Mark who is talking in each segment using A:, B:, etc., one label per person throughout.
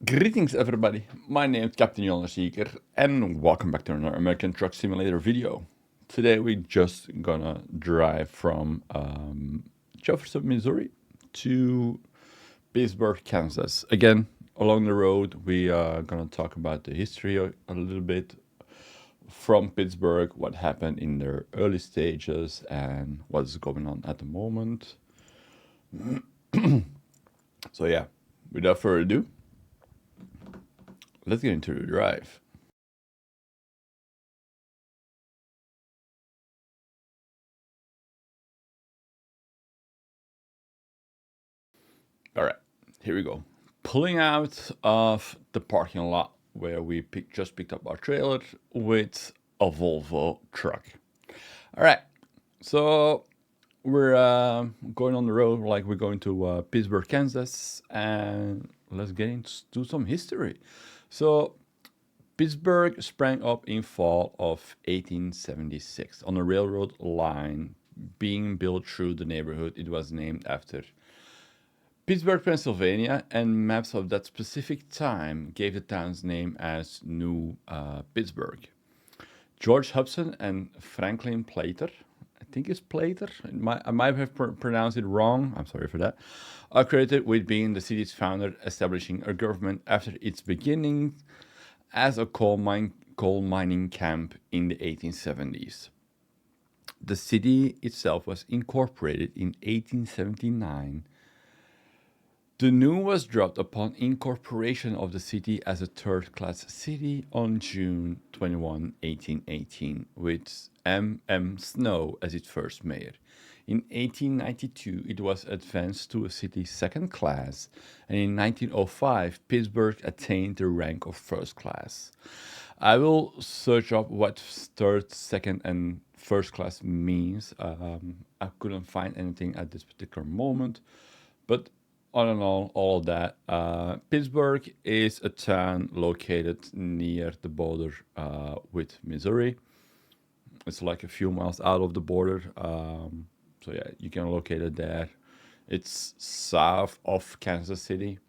A: Greetings everybody, my name is Captain Honorseeker and welcome back to another American Truck Simulator video. Today we just gonna drive from Jefferson, Missouri to Pittsburg, Kansas. Again, along the road we are gonna talk about the history a little bit from Pittsburgh, what happened in their early stages and what's going on at the moment. So yeah, without further ado, let's get into the drive. All right, here we go. Pulling out of the parking lot where we just picked up our trailer with a Volvo truck. All right, so we're going on the road like we're going to Pittsburg, Kansas, and let's get into some history. So Pittsburgh sprang up in fall of 1876 on a railroad line being built through the neighborhood. It was named after Pittsburgh, Pennsylvania, and maps of that specific time gave the town's name as New Pittsburgh. George Hudson and Franklin Plater, I think it's Plater, I might have pronounced it wrong, I'm sorry for that, are credited with being the city's founder, establishing a government after its beginning as a coal mining camp in the 1870s. The city itself was incorporated in 1879. The news was dropped upon incorporation of the city as a third-class city on June 21, 1818, with M. Snow as its first mayor. In 1892, it was advanced to a city second class, and in 1905, Pittsburgh attained the rank of first class. I will search up what third, second, and first class means. I couldn't find anything at this particular moment, but all in all of that, Pittsburgh is a town located near the border with Missouri. It's like a few miles out of the border. So yeah, you can locate it there. It's south of Kansas City.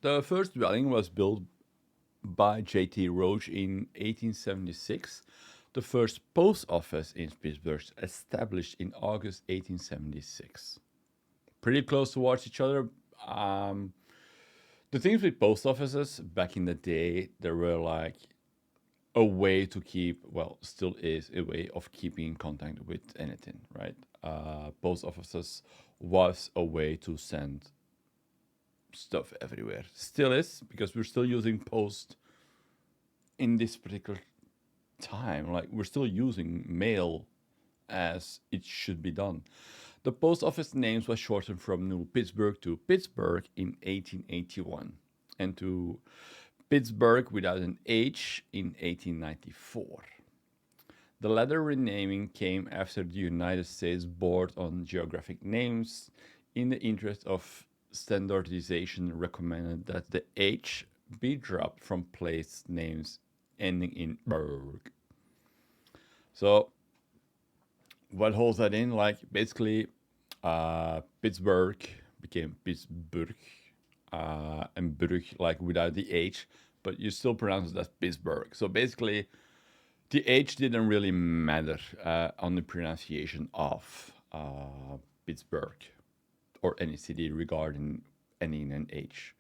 A: The first dwelling was built by J.T. Roach in 1876. The first post office in Pittsburgh established in August 1876. Pretty close towards each other. Um, the things with post offices back in the day, there were like a way to keep, well, still is a way of keeping in contact with anything, right? Post offices was a way to send stuff everywhere. Still is, because we're still using post in this particular time. Like, we're still using mail as it should be done. The post office names was shortened from New Pittsburgh to Pittsburg in 1881 and to Pittsburgh without an H in 1894. The latter renaming came after the United States Board on Geographic Names, in the interest of standardization, recommended that the H be dropped from place names ending in "berg." So, what holds that in? Like, basically, Pittsburgh became Pittsburgh, and Brugg, like, without the H, but you still pronounce it as Pittsburgh. So, basically, the H didn't really matter on the pronunciation of Pittsburgh or any city regarding ending in an H.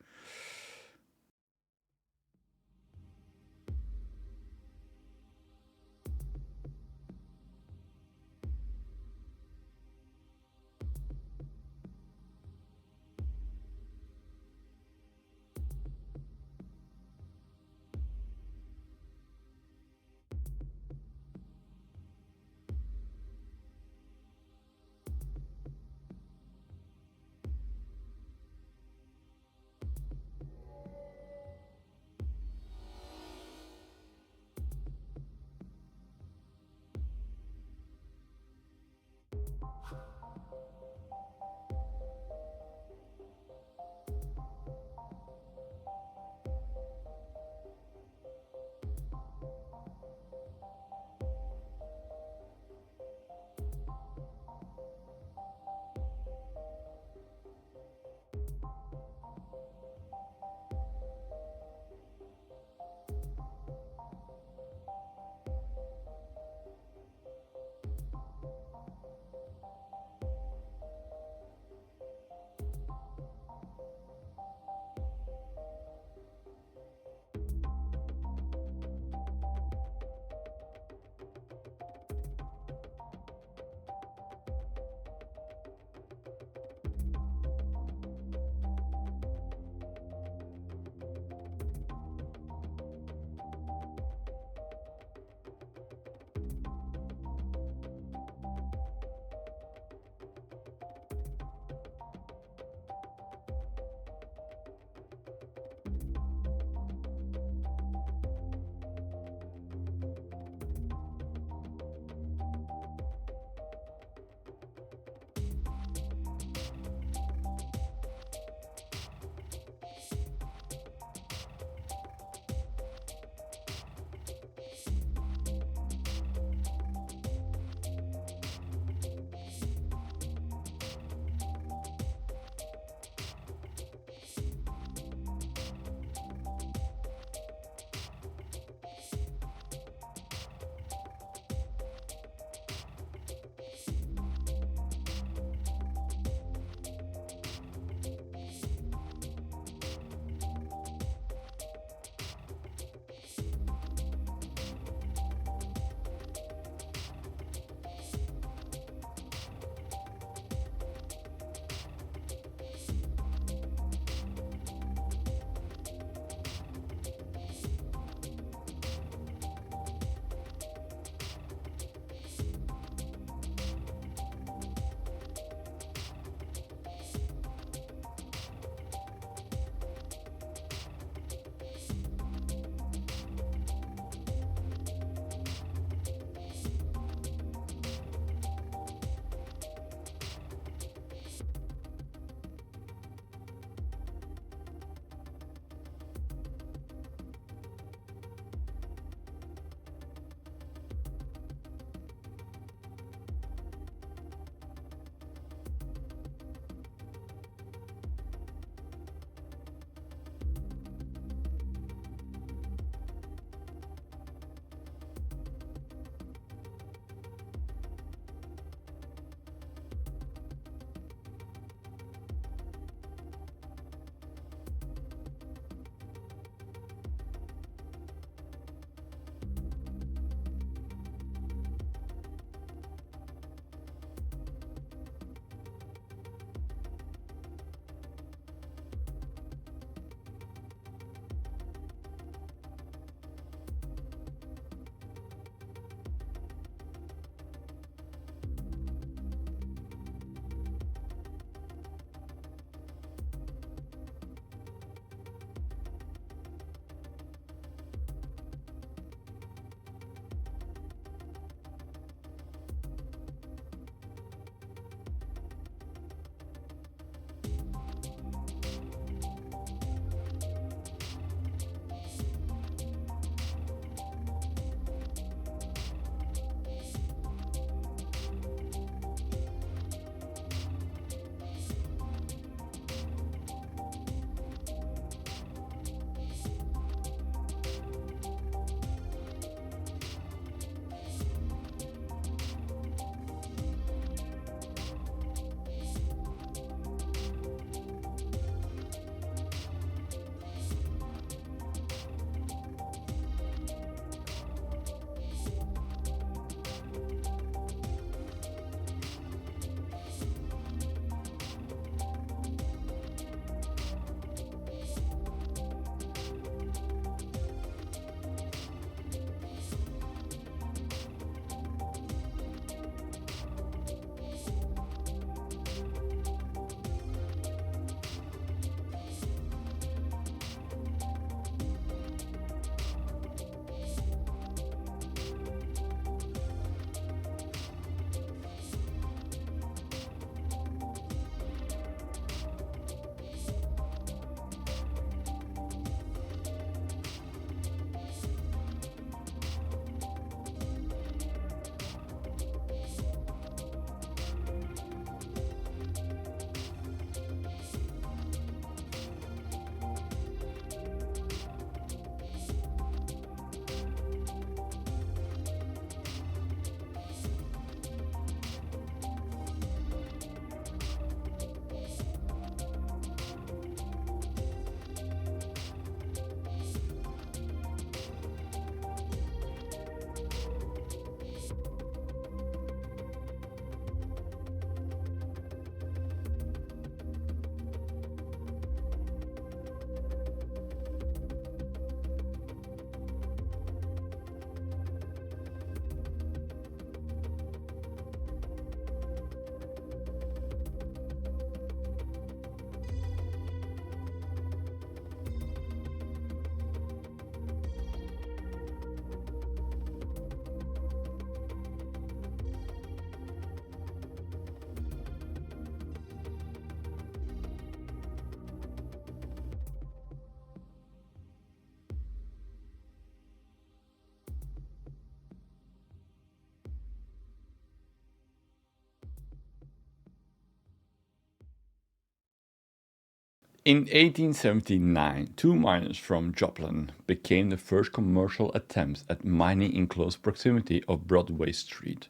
A: In 1879, two miners from Joplin became the first commercial attempts at mining in close proximity of Broadway Street.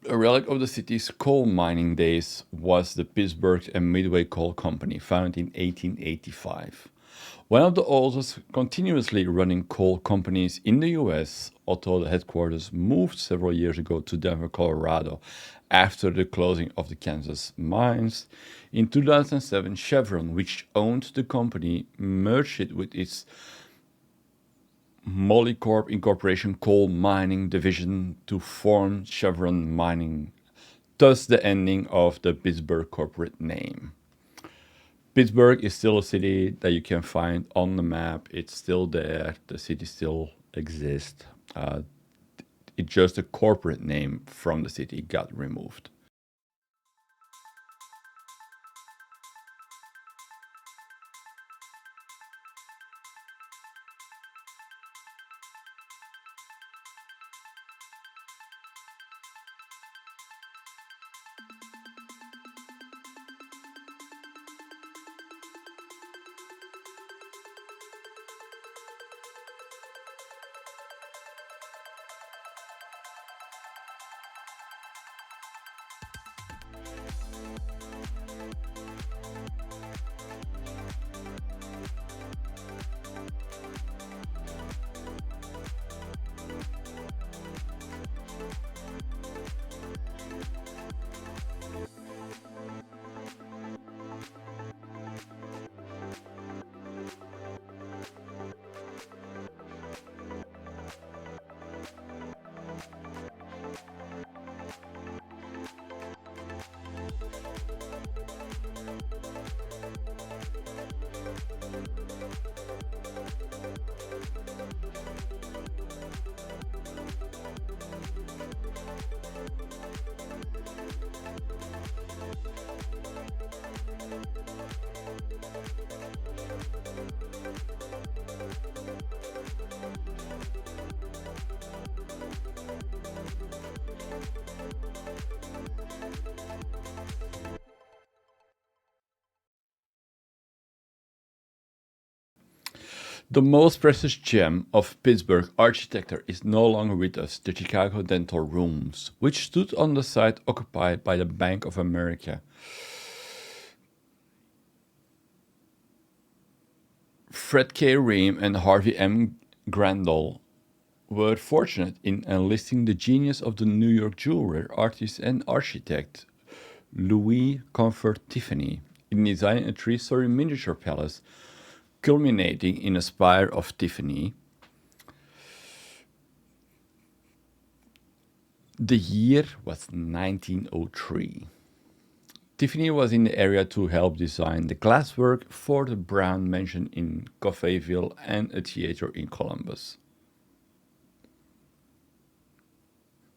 A: A relic of the city's coal mining days was the Pittsburg and Midway Coal Company, founded in 1885. One of the oldest continuously running coal companies in the US, although the headquarters moved several years ago to Denver, Colorado after the closing of the Kansas mines. In 2007, Chevron, which owned the company, merged it with its Molycorp Incorporation coal mining division to form Chevron Mining, thus the ending of the Pittsburgh corporate name. Pittsburgh is still a city that you can find on the map. It's still there. The city still exists. It's just a corporate name from the city got removed. The most precious gem of Pittsburgh architecture is no longer with us, the Chicago Dental Rooms, which stood on the site occupied by the Bank of America. Fred K. Ream and Harvey M. Grandal were fortunate in enlisting the genius of the New York jeweler, artist, and architect Louis Comfort Tiffany in designing a three-story miniature palace culminating in a spire of Tiffany. The year was 1903. Tiffany was in the area to help design the glasswork for the Brown Mansion in Coffeyville and a theater in Columbus.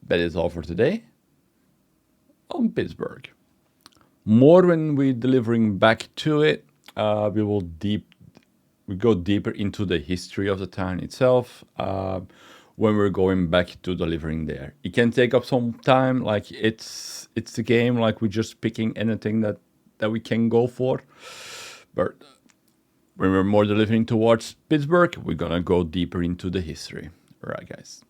A: That is all for today on Pittsburgh. More when we're delivering back to it. We go deeper into the history of the town itself when we're going back to delivering there. It can take up some time, like it's the game, like we're just picking anything that we can go for. But when we're more delivering towards Pittsburgh, we're gonna go deeper into the history. All right, guys.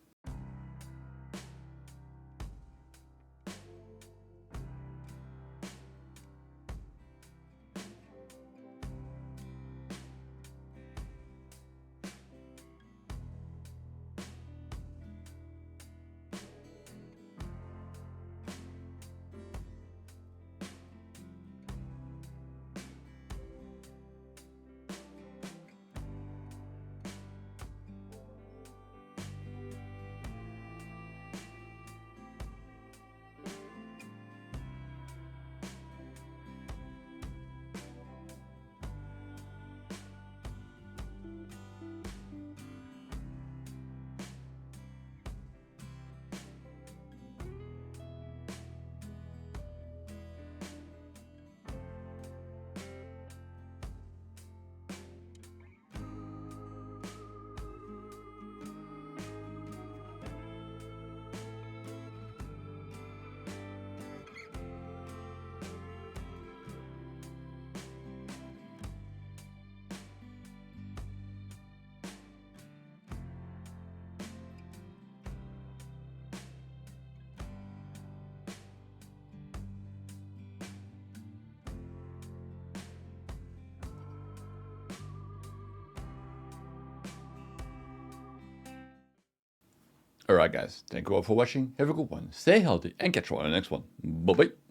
A: Alright guys, thank you all for watching. Have a good one. Stay healthy and catch you on the next one. Bye bye.